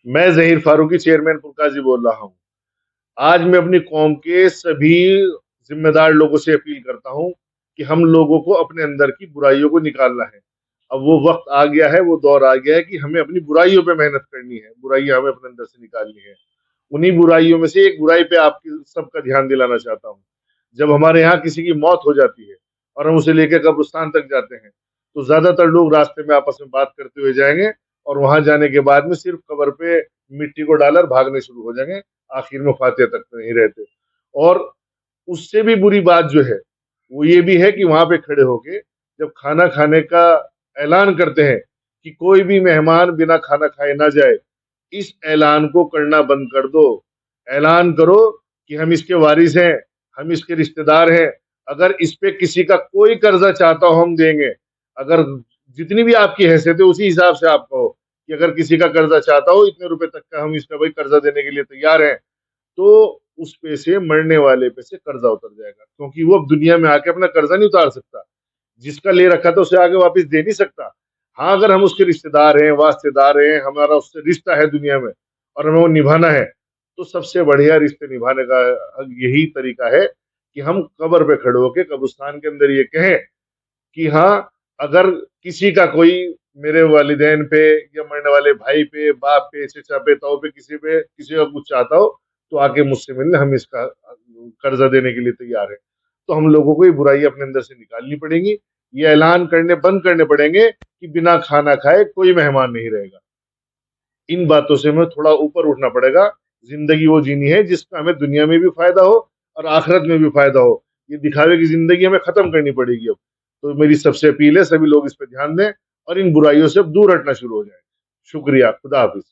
मैं ज़हीर फारूकी चेयरमैन पुरकाजी बोल रहा हूँ। आज मैं अपनी कौम के सभी ज़िम्मेदार लोगों से अपील करता हूँ कि हम लोगों को अपने अंदर की बुराइयों को निकालना है। अब वो वक़्त आ गया है, वो दौर आ गया है कि हमें अपनी बुराइयों पे मेहनत करनी है, बुराइयाँ हमें अपने अंदर से निकालनी है। उन्हीं बुराइयों में से एक बुराई पे आपकी सबका ध्यान दिलाना चाहता हूँ। जब हमारे यहाँ किसी की मौत हो जाती है और हम उसे लेके कब्रिस्तान तक जाते हैं, तो ज़्यादातर लोग रास्ते में आपस में बात करते हुए जाएँगे और वहाँ जाने के बाद में सिर्फ़ कब्र पे मिट्टी को डालकर भागने शुरू हो जाएँगे, आखिर में फातिहा तक नहीं रहते। और उससे भी बुरी बात जो है, वो ये भी है कि वहाँ पे खड़े होके जब खाना खाने का ऐलान करते हैं कि कोई भी मेहमान बिना खाना खाए ना जाए, इस ऐलान को करना बंद कर दो। ऐलान करो कि हम इसके वारिस हैं, हम इसके रिश्तेदार हैं, अगर इस पे किसी का कोई कर्ज़ा चाहता हो हम देंगे। अगर जितनी भी आपकी हैसियत है उसी हिसाब से आप कहो कि अगर किसी का कर्ज़ा चाहता हो इतने रुपए तक का हम इसका भाई कर्ज़ा देने के लिए तैयार हैं। तो उस पे से मरने वाले पे से कर्जा उतर जाएगा, क्योंकि वो अब दुनिया में आके अपना कर्जा नहीं उतार सकता। जिसका ले रखा था उसे आगे वापस दे नहीं सकता। हाँ, अगर हम उसके रिश्तेदार हैं, वास्तेदार हैं, हमारा उससे रिश्ता है दुनिया में और हमें वो निभाना है, तो सबसे बढ़िया रिश्ते निभाने का यही तरीका है कि हम कब्र पे खड़े होके कब्रिस्तान के अंदर ये कहें कि हाँ, अगर किसी का कोई मेरे वालिदैन पे या मरने वाले भाई पे, बाप पे, चचा पे, ताऊ पे किसी का कुछ चाहता हो, तो आके मुझसे मिलना, हम इसका कर्ज़ा देने के लिए तैयार हैं। तो हम लोगों को ये बुराई अपने अंदर से निकालनी पड़ेगी, ये ऐलान करने बंद करने पड़ेंगे कि बिना खाना खाए कोई मेहमान नहीं रहेगा। इन बातों से हमें थोड़ा ऊपर उठना पड़ेगा। ज़िंदगी वो जीनी है जिसका हमें दुनिया में भी फ़ायदा हो और आखिरत में भी फ़ायदा हो। ये दिखावे की ज़िंदगी हमें ख़त्म करनी पड़ेगी अब। तो मेरी सबसे अपील है सभी लोग इस पे ध्यान दें और इन बुराइयों से अब दूर हटना शुरू हो जाएँ। शुक्रिया, खुदा हाफ़िज़।